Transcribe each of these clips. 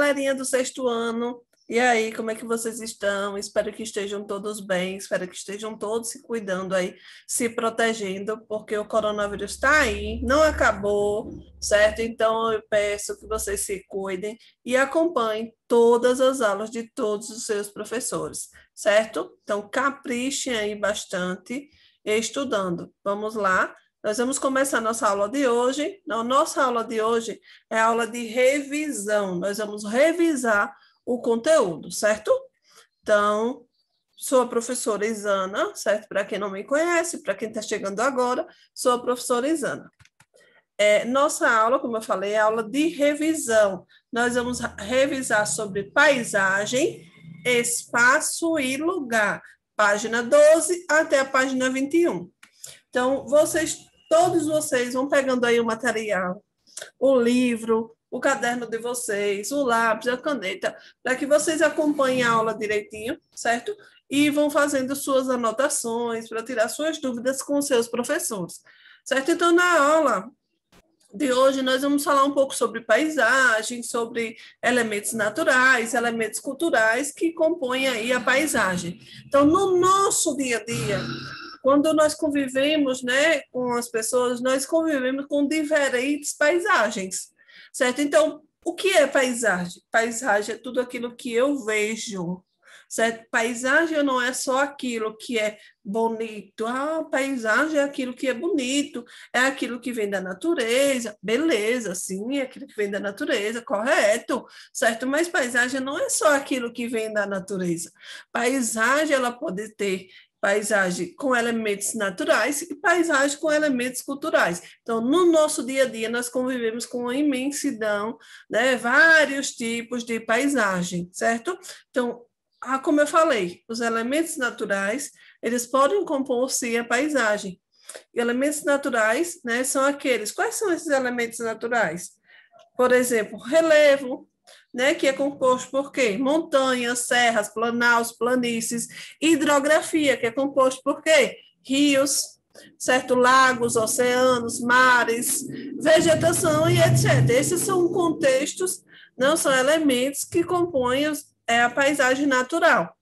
galerinha do sexto ano. E aí, como é que vocês estão? Espero que estejam todos bem, espero que estejam todos se cuidando aí, se protegendo, porque o coronavírus está aí, não acabou, certo? Então, eu peço que vocês se cuidem e acompanhem todas as aulas de todos os seus professores, certo? Então, caprichem aí bastante estudando. Vamos lá. Nós vamos começar nossa aula de hoje. Nossa aula de hoje é a aula de revisão. Nós vamos revisar o conteúdo, certo? Então, sou a professora Isana, certo? Para quem não me conhece, para quem está chegando agora, sou a professora Isana. Nossa aula, como eu falei, é aula de revisão. Nós vamos revisar sobre paisagem, espaço e lugar. Página 12 até a página 21. Então, todos vocês vão pegando aí o material, o livro, o caderno de vocês, o lápis, a caneta, para que vocês acompanhem a aula direitinho, certo? E vão fazendo suas anotações para tirar suas dúvidas com os seus professores, certo? Então, na aula de hoje, nós vamos falar um pouco sobre paisagem, sobre elementos naturais, elementos culturais que compõem aí a paisagem. Então, no nosso dia a dia, quando nós convivemos, né, com as pessoas, nós convivemos com diferentes paisagens, certo? Então, o que é paisagem? Paisagem é tudo aquilo que eu vejo, certo? Paisagem não é só aquilo que é bonito. Paisagem é aquilo que é bonito, é aquilo que vem da natureza, beleza, sim, é aquilo que vem da natureza, correto, certo? Mas paisagem não é só aquilo que vem da natureza. Paisagem, ela pode ter paisagem com elementos naturais e paisagem com elementos culturais. Então, no nosso dia a dia, nós convivemos com uma imensidão, né, vários tipos de paisagem, certo? Então, como eu falei, os elementos naturais, eles podem compor, sim, a paisagem. E elementos naturais, né, são aqueles. Quais são esses elementos naturais? Por exemplo, relevo, né, que é composto por quê? Montanhas, serras, planaltos, planícies, hidrografia, que é composto por quê? Rios, certo? Lagos, oceanos, mares, vegetação e etc. Esses são contextos, não são elementos que compõem a paisagem natural.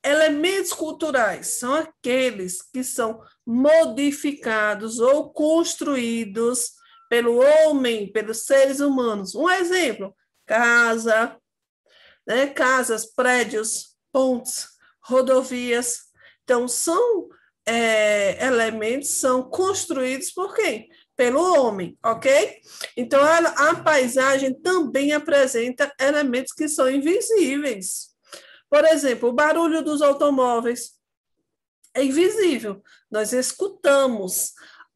Elementos culturais são aqueles que são modificados ou construídos pelo homem, pelos seres humanos. Um exemplo, casa, né? Casas, prédios, pontes, rodovias. Então, são elementos, são construídos por quem? Pelo homem, ok? Então, a paisagem também apresenta elementos que são invisíveis. Por exemplo, o barulho dos automóveis é invisível. Nós escutamos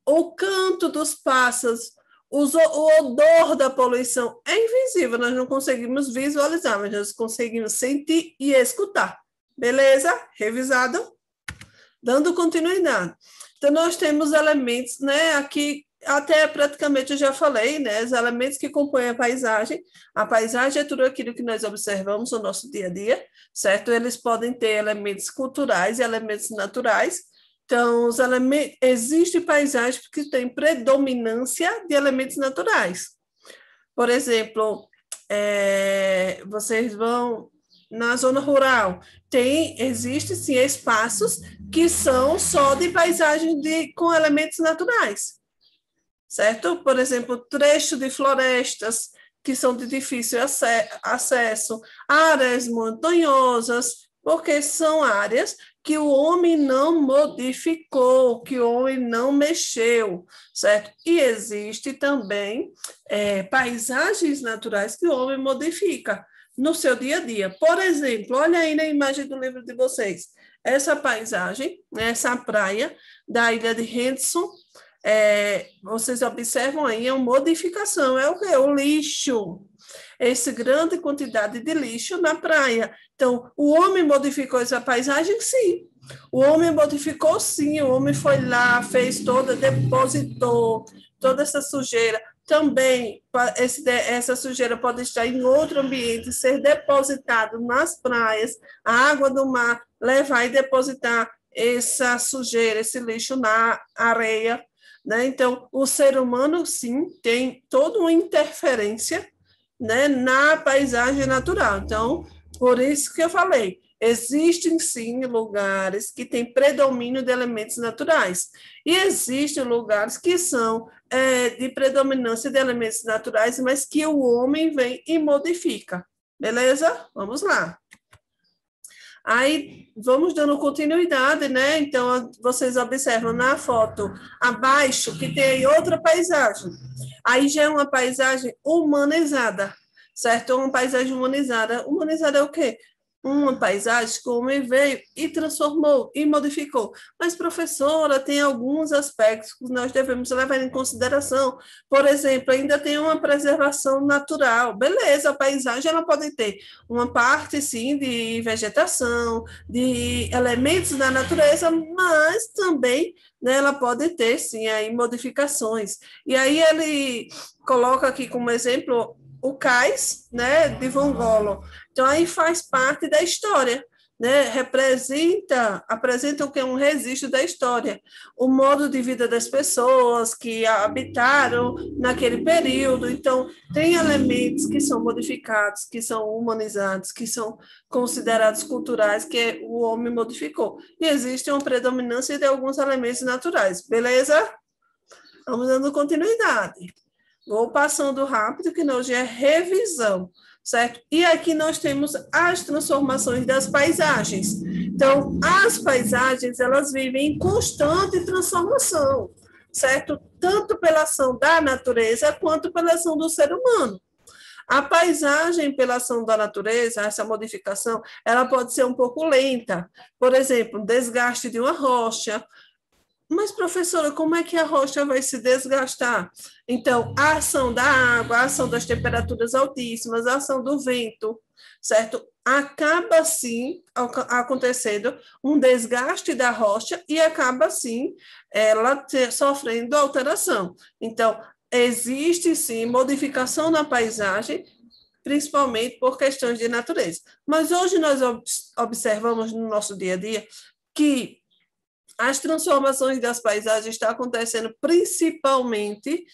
o canto dos pássaros, o odor da poluição é invisível, nós não conseguimos visualizar, mas nós conseguimos sentir e escutar. Beleza? Revisado? Dando continuidade. Então, nós temos elementos, né, aqui, até praticamente eu já falei, né, os elementos que compõem a paisagem. A paisagem é tudo aquilo que nós observamos no nosso dia a dia, certo? Eles podem ter elementos culturais e elementos naturais. Então, existem paisagens que têm predominância de elementos naturais. Por exemplo, vocês vão na zona rural, existe sim espaços que são só de paisagem com elementos naturais, certo? Por exemplo, trecho de florestas que são de difícil acesso, áreas montanhosas, porque são áreas que o homem não modificou, que o homem não mexeu, certo? E existe também paisagens naturais que o homem modifica no seu dia a dia. Por exemplo, olha aí na imagem do livro de vocês, essa paisagem, essa praia da ilha de Henderson, vocês observam aí a modificação, é o quê? O lixo, essa grande quantidade de lixo na praia. Então, o homem modificou essa paisagem? Sim. O homem modificou, sim. O homem foi lá, fez depositou toda essa sujeira. Também, essa sujeira pode estar em outro ambiente, ser depositado nas praias, a água do mar, levar e depositar essa sujeira, esse lixo na areia, né? Então, o ser humano, sim, tem toda uma interferência né, na paisagem natural. Então, por isso que eu falei, existem sim lugares que têm predomínio de elementos naturais, e existem lugares que são de predominância de elementos naturais, mas que o homem vem e modifica. Beleza? Vamos lá. Aí vamos dando continuidade, né? Então, vocês observam na foto abaixo que tem outra paisagem. Aí já é uma paisagem humanizada, certo? Uma paisagem humanizada. Humanizada é o quê? Uma paisagem que o homem veio e transformou e modificou. Mas, professora, tem alguns aspectos que nós devemos levar em consideração. Por exemplo, ainda tem uma preservação natural. Beleza, a paisagem ela pode ter uma parte, sim, de vegetação, de elementos da natureza, mas também, né, ela pode ter, sim, aí modificações. E aí ele coloca aqui como exemplo o cais, né, de Von Gogh. Então, aí faz parte da história, né, apresenta o que é um registro da história, o modo de vida das pessoas que habitaram naquele período. Então, tem elementos que são modificados, que são humanizados, que são considerados culturais, que o homem modificou. E existe uma predominância de alguns elementos naturais, beleza? Vamos dando continuidade. Vou passando rápido, que hoje é revisão, certo? E aqui nós temos as transformações das paisagens. Então, as paisagens, elas vivem em constante transformação, certo? Tanto pela ação da natureza, quanto pela ação do ser humano. A paisagem, pela ação da natureza, essa modificação, ela pode ser um pouco lenta. Por exemplo, desgaste de uma rocha. Mas, professora, como é que a rocha vai se desgastar? Então, a ação da água, a ação das temperaturas altíssimas, a ação do vento, certo? Acaba, sim, acontecendo um desgaste da rocha e acaba, sim, ela sofrendo alteração. Então, existe, sim, modificação na paisagem, principalmente por questões de natureza. Mas hoje nós observamos no nosso dia a dia que as transformações das paisagens estão acontecendo principalmente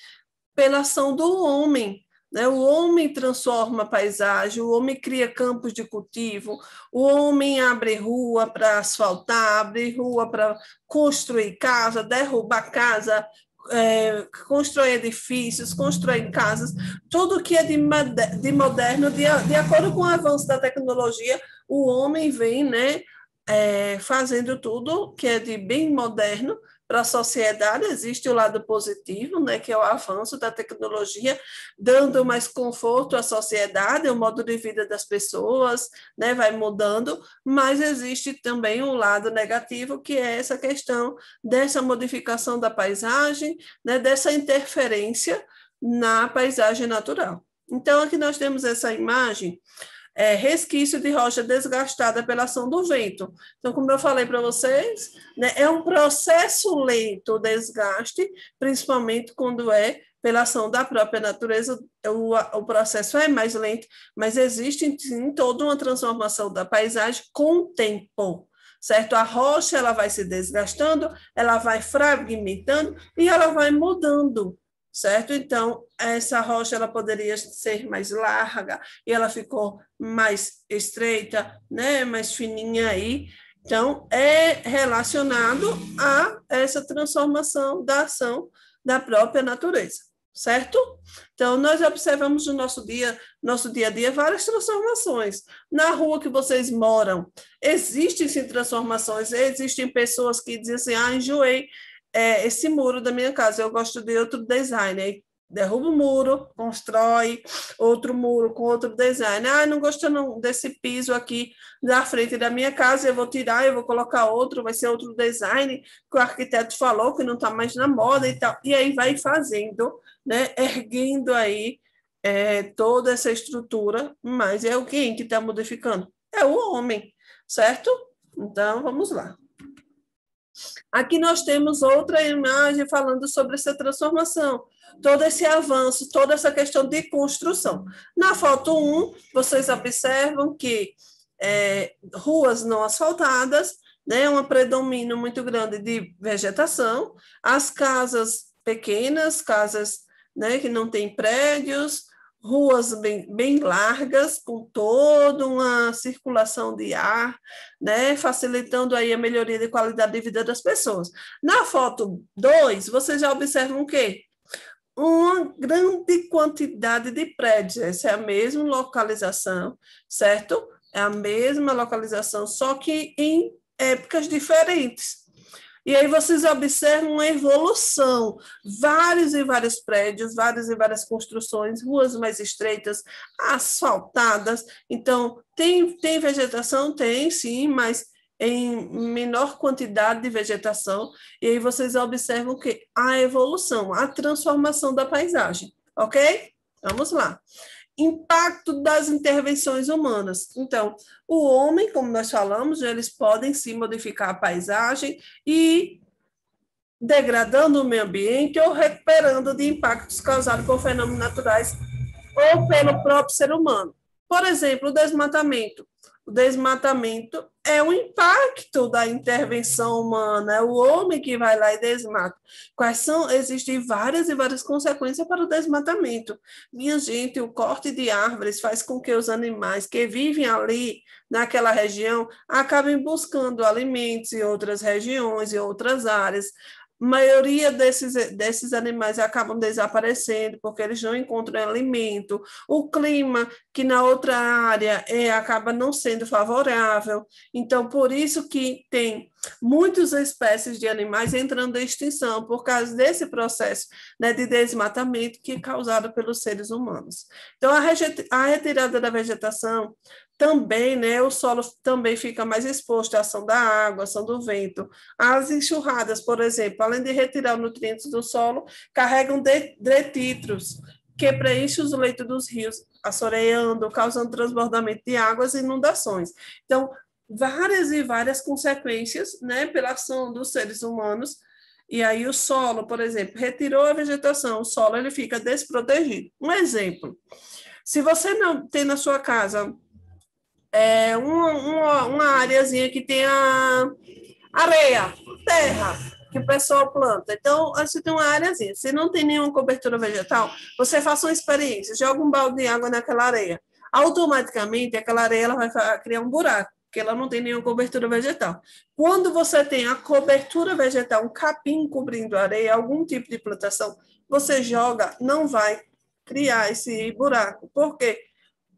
pela ação do homem. Né? O homem transforma a paisagem, o homem cria campos de cultivo, o homem abre rua para asfaltar, abre rua para construir casa, derruba casa, constrói edifícios, constrói casas, tudo que é de moderno, de acordo com o avanço da tecnologia, o homem vem, né, fazendo tudo que é de bem moderno para a sociedade. Existe o lado positivo, né, que é o avanço da tecnologia, dando mais conforto à sociedade, o modo de vida das pessoas, né, vai mudando, mas existe também um lado negativo, que é essa questão dessa modificação da paisagem, né, dessa interferência na paisagem natural. Então, aqui nós temos essa imagem, resquício de rocha desgastada pela ação do vento. Então, como eu falei para vocês, né, é um processo lento o desgaste, principalmente quando é pela ação da própria natureza, o processo é mais lento, mas existe sim toda uma transformação da paisagem com o tempo, certo? A rocha ela vai se desgastando, ela vai fragmentando e ela vai mudando, certo? Então, essa rocha ela poderia ser mais larga e ela ficou mais estreita, né? Mais fininha aí. Então, é relacionado a essa transformação da ação da própria natureza, certo? Então, nós observamos no nosso dia a dia, várias transformações. Na rua que vocês moram, existem sim transformações, existem pessoas que dizem assim, enjoei, esse muro da minha casa, eu gosto de outro design. Aí derruba o muro, constrói outro muro com outro design. Não gosto não desse piso aqui da frente da minha casa, eu vou tirar, eu vou colocar outro, vai ser outro design que o arquiteto falou que não está mais na moda e tal. E aí vai fazendo, né, erguendo aí toda essa estrutura, mas é quem que está modificando? É o homem, certo? Então, vamos lá. Aqui nós temos outra imagem falando sobre essa transformação, todo esse avanço, toda essa questão de construção. Na foto 1, vocês observam que ruas não asfaltadas, né, um predomínio muito grande de vegetação, as casas pequenas, casas, né, que não têm prédios, ruas bem largas, com toda uma circulação de ar, né, facilitando aí a melhoria de qualidade de vida das pessoas. Na foto 2, vocês já observam o quê? Uma grande quantidade de prédios, essa é a mesma localização, certo? É a mesma localização, só que em épocas diferentes. E aí vocês observam uma evolução, vários e vários prédios, várias e várias construções, ruas mais estreitas, asfaltadas. Então, tem vegetação? Tem, sim, mas em menor quantidade de vegetação. E aí vocês observam que a evolução, a transformação da paisagem, ok? Vamos lá. Impacto das intervenções humanas. Então, o homem, como nós falamos, eles podem sim modificar a paisagem e degradando o meio ambiente ou recuperando de impactos causados por fenômenos naturais ou pelo próprio ser humano. Por exemplo, o desmatamento. O desmatamento é um impacto da intervenção humana, é o homem que vai lá e desmata. Quais são? Existem várias e várias consequências para o desmatamento. Minha gente, o corte de árvores faz com que os animais que vivem ali, naquela região, acabem buscando alimentos em outras regiões e outras áreas. A maioria desses animais acabam desaparecendo porque eles não encontram alimento. O clima, que na outra área acaba não sendo favorável. Então, por isso que tem muitas espécies de animais entrando em extinção por causa desse processo, né, de desmatamento que é causado pelos seres humanos. Então, a retirada da vegetação também, né, o solo também fica mais exposto à ação da água, à ação do vento. As enxurradas, por exemplo, além de retirar nutrientes do solo, carregam detritos que preenchem os leitos dos rios, assoreando, causando transbordamento de águas e inundações. Então, várias e várias consequências, né, pela ação dos seres humanos. E aí o solo, por exemplo, retirou a vegetação, o solo ele fica desprotegido. Um exemplo, se você não tem na sua casa uma areazinha que tem a areia, terra, que o pessoal planta. Então, você tem uma areazinha. Se não tem nenhuma cobertura vegetal, você faça uma experiência, joga um balde de água naquela areia. Automaticamente, aquela areia ela vai criar um buraco, porque ela não tem nenhuma cobertura vegetal. Quando você tem a cobertura vegetal, um capim cobrindo a areia, algum tipo de plantação, você joga, não vai criar esse buraco. Por quê?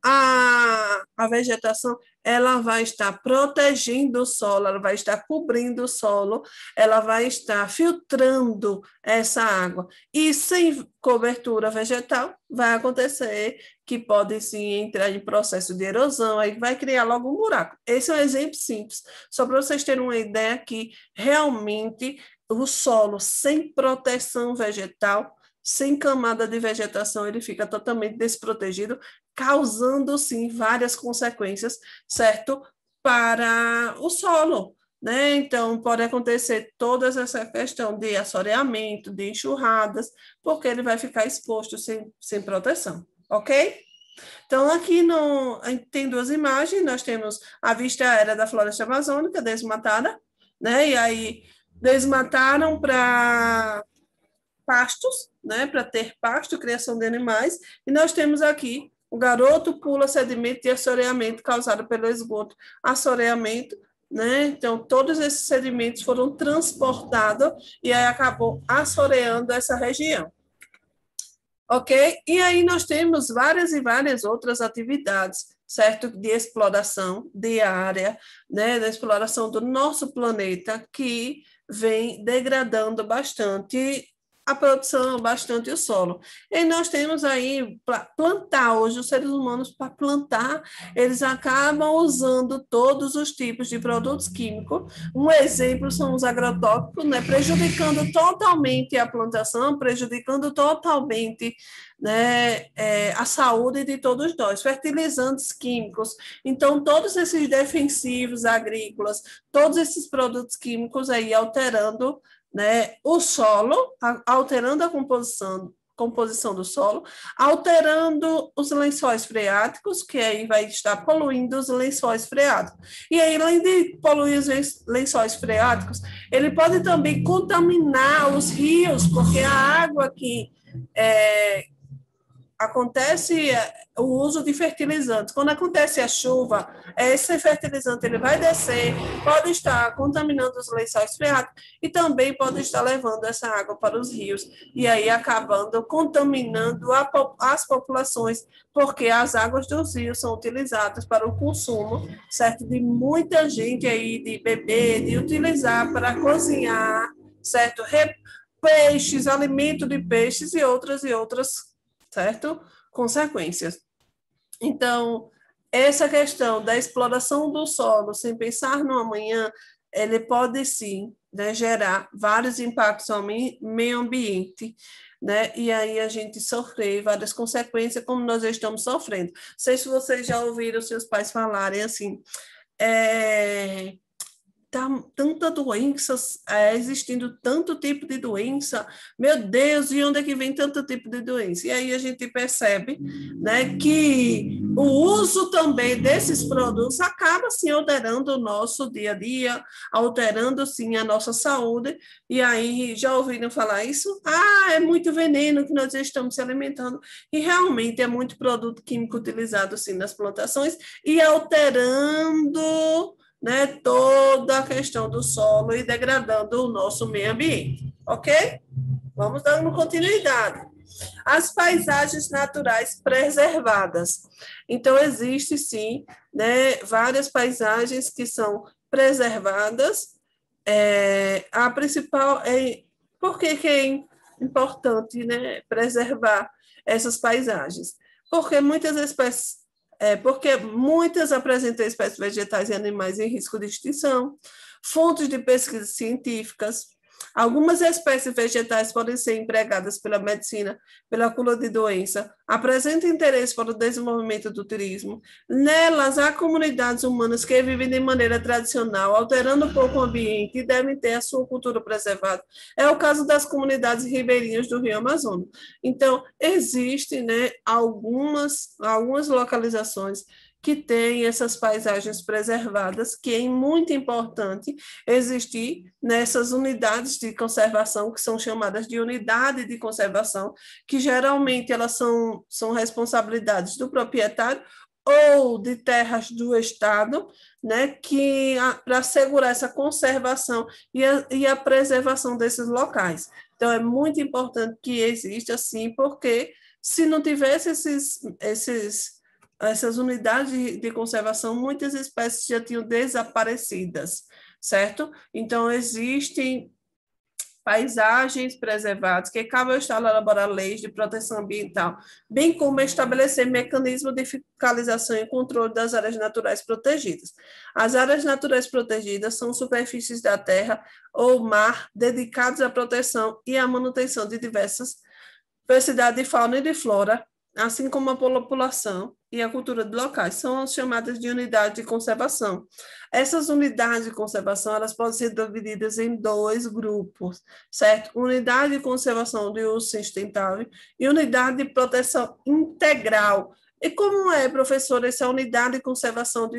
A vegetação ela vai estar protegendo o solo, ela vai estar cobrindo o solo, ela vai estar filtrando essa água. E sem cobertura vegetal, vai acontecer que pode sim entrar em processo de erosão, aí vai criar logo um buraco. Esse é um exemplo simples, só para vocês terem uma ideia que realmente o solo sem proteção vegetal, sem camada de vegetação, ele fica totalmente desprotegido, causando, sim, várias consequências, certo? Para o solo, né? Então, pode acontecer toda essa questão de assoreamento, de enxurradas, porque ele vai ficar exposto sem proteção, ok? Então, aqui tem duas imagens, nós temos a vista aérea da floresta amazônica desmatada, né? E aí desmataram para pastos, né, para ter pasto, criação de animais, e nós temos aqui o garoto pula sedimento de assoreamento causado pelo esgoto, assoreamento, né, então todos esses sedimentos foram transportados e aí acabou assoreando essa região. Ok? E aí nós temos várias e várias outras atividades, certo? De exploração de área, né? Da exploração do nosso planeta, que vem degradando bastante a produção, bastante o solo. E nós temos aí plantar, hoje os seres humanos para plantar, eles acabam usando todos os tipos de produtos químicos. Um exemplo são os agrotóxicos, né, prejudicando totalmente a plantação, prejudicando totalmente, né, a saúde de todos nós, fertilizantes químicos. Então, todos esses defensivos agrícolas, todos esses produtos químicos aí alterando, né, o solo, alterando a composição do solo, alterando os lençóis freáticos, que aí vai estar poluindo os lençóis freáticos. E aí, além de poluir os lençóis freáticos, ele pode também contaminar os rios, porque a água acontece o uso de fertilizantes. Quando acontece a chuva, esse fertilizante ele vai descer, pode estar contaminando os lençóis freáticos e também pode estar levando essa água para os rios e aí acabando contaminando as populações, porque as águas dos rios são utilizadas para o consumo, certo? De muita gente aí, de beber, de utilizar para cozinhar, certo? Peixes, alimento de peixes e outras, certo? Consequências. Então, essa questão da exploração do solo sem pensar no amanhã, ele pode sim, né, gerar vários impactos ao meio ambiente, né? E aí a gente sofre várias consequências, como nós estamos sofrendo. Não sei se vocês já ouviram seus pais falarem assim, tá tanta doença, existindo tanto tipo de doença, meu Deus, e onde é que vem tanto tipo de doença? E aí a gente percebe, né, que o uso também desses produtos acaba, sim, alterando o nosso dia a dia, alterando, sim, a nossa saúde, e aí já ouviram falar isso? Ah, é muito veneno que nós estamos se alimentando, e realmente é muito produto químico utilizado, sim, nas plantações, e alterando, né, toda a questão do solo e degradando o nosso meio ambiente, ok? Vamos dando continuidade. As paisagens naturais preservadas. Então, existe sim, né, várias paisagens que são preservadas. A principal é por que é importante, né, preservar essas paisagens? Porque muitas apresentam espécies vegetais e animais em risco de extinção, fontes de pesquisas científicas. Algumas espécies vegetais podem ser empregadas pela medicina, pela cura de doença, apresentam interesse para o desenvolvimento do turismo. Nelas, há comunidades humanas que vivem de maneira tradicional, alterando um pouco o ambiente e devem ter a sua cultura preservada. É o caso das comunidades ribeirinhas do Rio Amazonas. Então, existem, né, algumas localizações que têm essas paisagens preservadas, que é muito importante existir nessas unidades de conservação, que são chamadas de unidade de conservação, que geralmente elas são responsabilidades do proprietário ou de terras do Estado, né, que para assegurar essa conservação e a preservação desses locais. Então, é muito importante que exista, assim, porque se não tivesse essas unidades de conservação, muitas espécies já tinham desaparecidas, certo? Então, existem paisagens preservadas, que cabe ao Estado elaborar leis de proteção ambiental, bem como estabelecer mecanismos de fiscalização e controle das áreas naturais protegidas. As áreas naturais protegidas são superfícies da terra ou mar dedicadas à proteção e à manutenção de diversas diversidade de fauna e de flora, assim como a população e a cultura de locais, são as chamadas de unidades de conservação. Essas unidades de conservação, elas podem ser divididas em dois grupos, certo? Unidade de conservação de uso sustentável e unidade de proteção integral. E como é, professor, essa unidade de conservação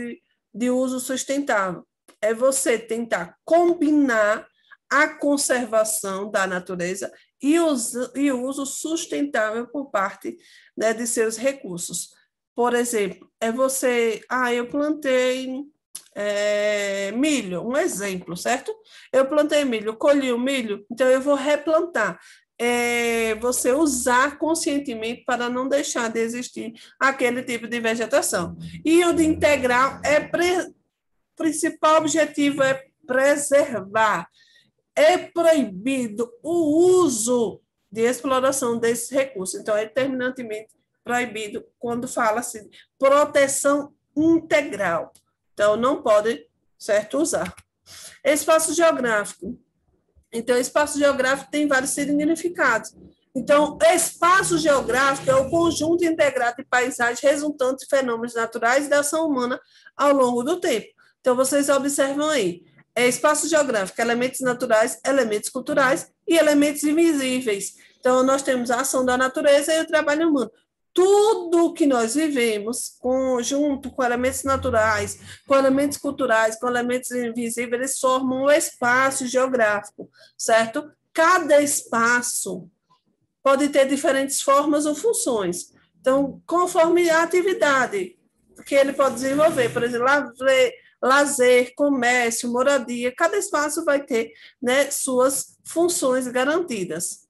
de uso sustentável? É você tentar combinar a conservação da natureza e o uso sustentável por parte, né, de seus recursos. Por exemplo, eu plantei milho, um exemplo, certo? Eu plantei milho, colhi o milho, então eu vou replantar. Você usar conscientemente para não deixar de existir aquele tipo de vegetação. E o de integral principal objetivo é preservar. É proibido o uso de exploração desses recursos. Então, é terminantemente proibido quando fala-se de proteção integral. Então, não pode, certo, usar. Espaço geográfico. Então, espaço geográfico tem vários significados. Então, espaço geográfico é o conjunto integrado de paisagens resultantes de fenômenos naturais e da ação humana ao longo do tempo. Então, vocês observam aí, espaço geográfico, elementos naturais, elementos culturais e elementos invisíveis. Então, nós temos a ação da natureza e o trabalho humano. Tudo que nós vivemos, junto com elementos naturais, com elementos culturais, com elementos invisíveis, eles formam um espaço geográfico, certo? Cada espaço pode ter diferentes formas ou funções. Então, conforme a atividade que ele pode desenvolver, por exemplo, lazer, comércio, moradia, cada espaço vai ter, né, suas funções garantidas.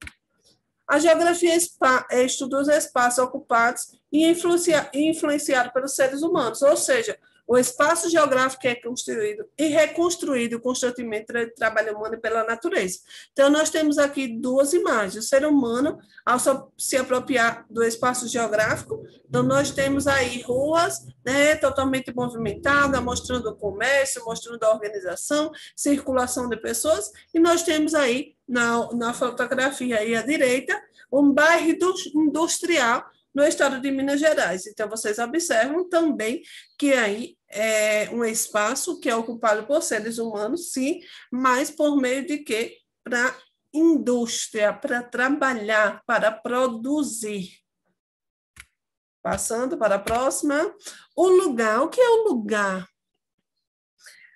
A geografia estuda os espaços ocupados e influenciados pelos seres humanos, ou seja, o espaço geográfico é construído e reconstruído constantemente pelo trabalho humano e pela natureza. Então, nós temos aqui duas imagens. O ser humano, ao se apropriar do espaço geográfico, então nós temos aí ruas, né, totalmente movimentadas, mostrando o comércio, mostrando a organização, circulação de pessoas, e nós temos aí, na fotografia aí à direita, um bairro industrial no estado de Minas Gerais. Então, vocês observam também que aí é um espaço que é ocupado por seres humanos, sim, mas por meio de quê? Para indústria, para trabalhar, para produzir. Passando para a próxima. O lugar. O que é o lugar?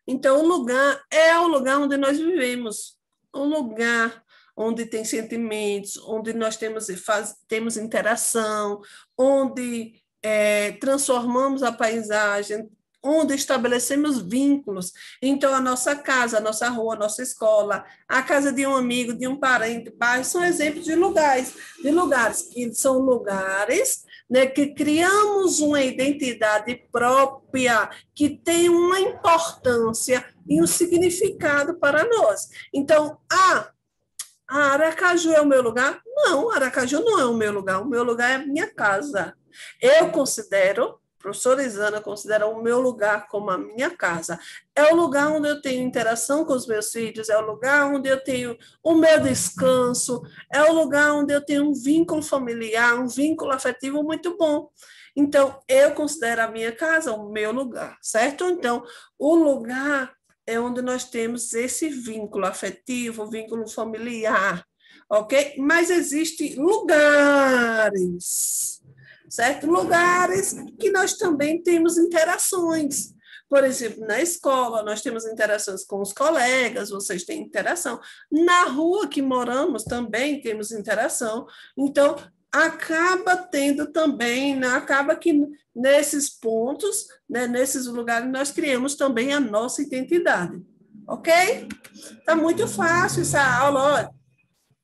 Então, o lugar é o lugar onde nós vivemos. Um lugar onde tem sentimentos, onde nós temos interação, onde transformamos a paisagem, onde estabelecemos vínculos. Então, a nossa casa, a nossa rua, a nossa escola, a casa de um amigo, de um parente, pai, são exemplos de lugares que são lugares, né, que criamos uma identidade própria, que tem uma importância e um significado para nós. Então, Aracaju é o meu lugar? Não, Aracaju não é o meu lugar é a minha casa. Eu considero, professora Isana considera o meu lugar como a minha casa. É o lugar onde eu tenho interação com os meus filhos, é o lugar onde eu tenho o meu descanso, é o lugar onde eu tenho um vínculo familiar, um vínculo afetivo muito bom. Então, eu considero a minha casa o meu lugar, certo? Então, o lugar é onde nós temos esse vínculo afetivo, vínculo familiar, ok? Mas existem lugares, certo? Lugares que nós também temos interações. Por exemplo, na escola, nós temos interações com os colegas, vocês têm interação. Na rua que moramos, também temos interação. Então, acaba tendo também, né, acaba que nesses pontos, né, nesses lugares, nós criamos também a nossa identidade, ok? Tá muito fácil essa aula, olha.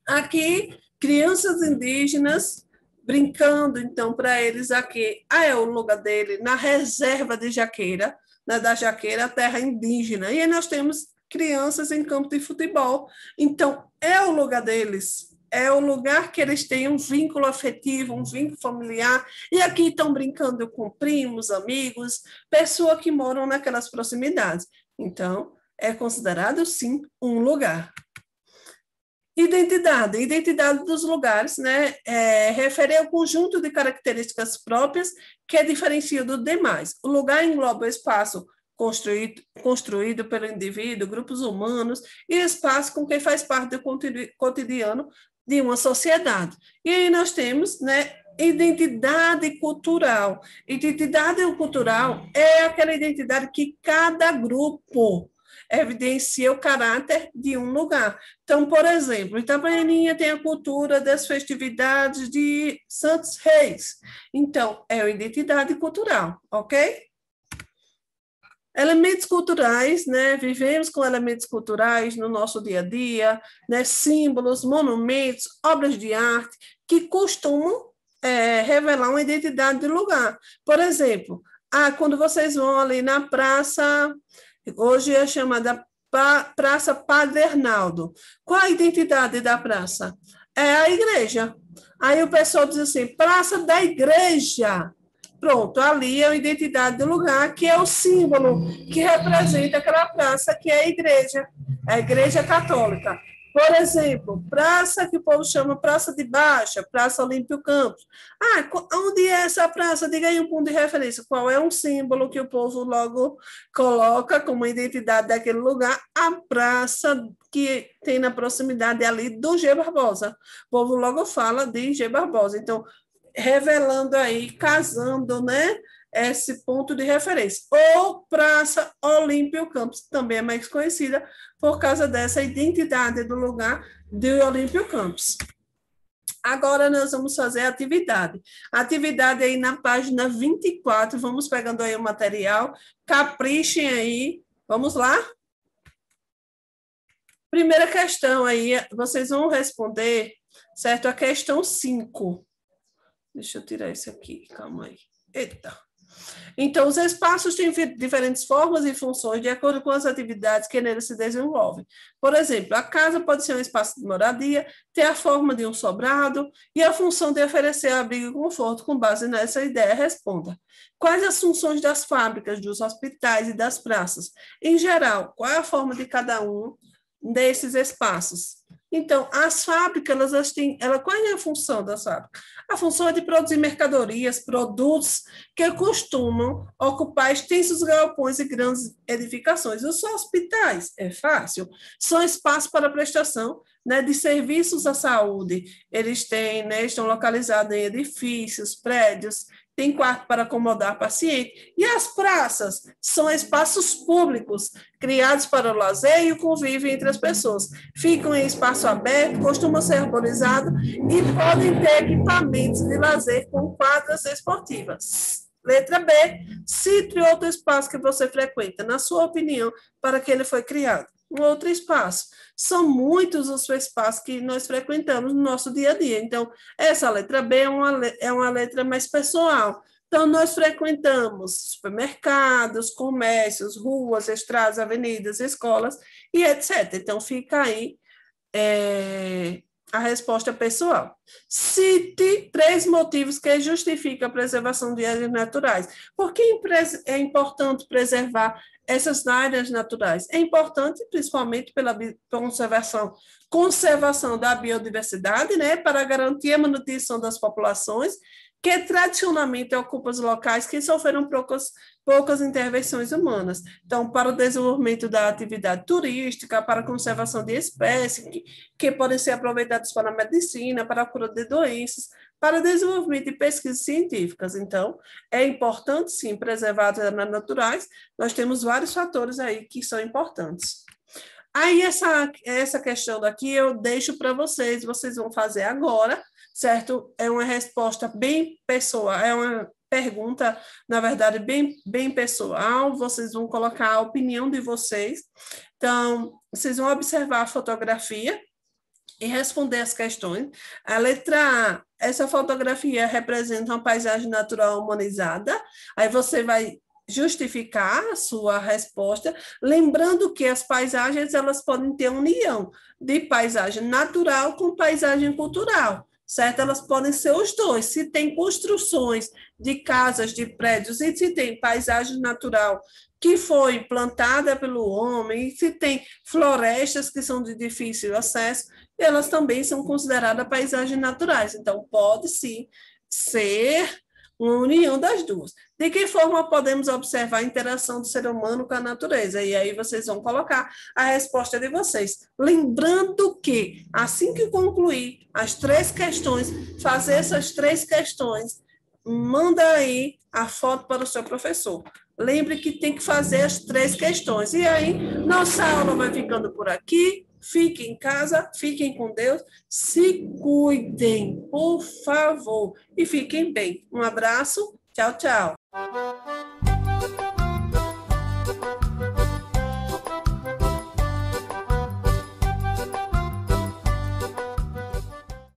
Aqui, crianças indígenas brincando, então, para eles aqui, é o lugar dele, na reserva de Jaqueira, né, da Jaqueira, terra indígena, e aí nós temos crianças em campo de futebol, então, é o lugar deles, é o lugar que eles têm um vínculo afetivo, um vínculo familiar, e aqui estão brincando com primos, amigos, pessoas que moram naquelas proximidades. Então, é considerado, sim, um lugar. Identidade dos lugares, né, refere ao conjunto de características próprias que diferencia dos demais. O lugar engloba o espaço construído pelo indivíduo, grupos humanos, e espaço com quem faz parte do cotidiano de uma sociedade. E aí nós temos, né, identidade cultural. Identidade cultural é aquela identidade que cada grupo evidencia o caráter de um lugar. Então, por exemplo, Itabaianinha tem a cultura das festividades de Santos Reis. Então, é a identidade cultural, ok? Elementos culturais, né? Vivemos com elementos culturais no nosso dia a dia, né? Símbolos, monumentos, obras de arte que costumam revelar uma identidade de lugar. Por exemplo, quando vocês vão ali na praça, hoje é chamada Praça Padre Arnaldo. Qual a identidade da praça? É a igreja. Aí o pessoal diz assim, Praça da Igreja. Pronto, ali é a identidade do lugar, que é o símbolo que representa aquela praça, que é a igreja católica. Por exemplo, praça que o povo chama Praça de Baixa, Praça Olímpio Campos. Onde é essa praça? Diga aí um ponto de referência. Qual é um símbolo que o povo logo coloca como identidade daquele lugar? A praça que tem na proximidade ali do G. Barbosa. O povo logo fala de G. Barbosa. Então, revelando aí, casando, né, esse ponto de referência. Ou Praça Olímpio Campos, também é mais conhecida por causa dessa identidade do lugar de Olímpio Campos. Agora nós vamos fazer a atividade. A atividade aí na página 24, vamos pegando aí o material, caprichem aí, vamos lá? Primeira questão aí, vocês vão responder, certo? A questão 5. Deixa eu tirar isso aqui, calma aí. Eita. Então, os espaços têm diferentes formas e funções de acordo com as atividades que neles se desenvolvem. Por exemplo, a casa pode ser um espaço de moradia, ter a forma de um sobrado e a função de oferecer abrigo e conforto. Com base nessa ideia, responda. Quais as funções das fábricas, dos hospitais e das praças? Em geral, qual é a forma de cada um desses espaços? Então, as fábricas, qual é a função das fábricas? A função é de produzir mercadorias, produtos que costumam ocupar extensos galpões e grandes edificações. Os hospitais, é fácil, são espaços para prestação, né, de serviços à saúde. Eles têm, né, estão localizados em edifícios, prédios, tem quarto para acomodar paciente. E as praças são espaços públicos criados para o lazer e o convívio entre as pessoas. Ficam em espaço aberto, costumam ser arborizados e podem ter equipamentos de lazer com quadras esportivas. Letra B, cite outro espaço que você frequenta, na sua opinião, para que ele foi criado. Um outro espaço. São muitos os espaços que nós frequentamos no nosso dia a dia. Então, essa letra B é uma letra mais pessoal. Então, nós frequentamos supermercados, comércios, ruas, estradas, avenidas, escolas e etc. Então, fica aí a resposta pessoal. Cite 3 motivos que justificam a preservação de áreas naturais. Por que é importante preservar essas áreas naturais? É importante, principalmente pela conservação da biodiversidade, né, para garantir a manutenção das populações, que tradicionalmente ocupam os locais que sofreram poucas intervenções humanas. Então, para o desenvolvimento da atividade turística, para a conservação de espécies que podem ser aproveitadas para a medicina, para a cura de doenças, para o desenvolvimento de pesquisas científicas. Então, é importante, sim, preservar as áreas naturais. Nós temos vários fatores aí que são importantes. Aí, essa questão daqui eu deixo para vocês vão fazer agora, certo? É uma resposta bem pessoal, é uma pergunta, na verdade, bem pessoal, vocês vão colocar a opinião de vocês. Então, vocês vão observar a fotografia e responder as questões. A letra A, essa fotografia representa uma paisagem natural humanizada, aí você vai justificar a sua resposta, lembrando que as paisagens elas podem ter união de paisagem natural com paisagem cultural, certo? Elas podem ser os dois. Se tem construções de casas, de prédios, e se tem paisagem natural que foi plantada pelo homem, e se tem florestas que são de difícil acesso, elas também são consideradas paisagens naturais. Então, pode sim ser uma união das duas. De que forma podemos observar a interação do ser humano com a natureza? E aí vocês vão colocar a resposta de vocês. Lembrando que, assim que concluir as 3 questões, fazer essas 3 questões, manda aí a foto para o seu professor. Lembre que tem que fazer as 3 questões. E aí, nossa aula vai ficando por aqui. Fiquem em casa, fiquem com Deus, se cuidem, por favor, e fiquem bem. Um abraço, tchau, tchau.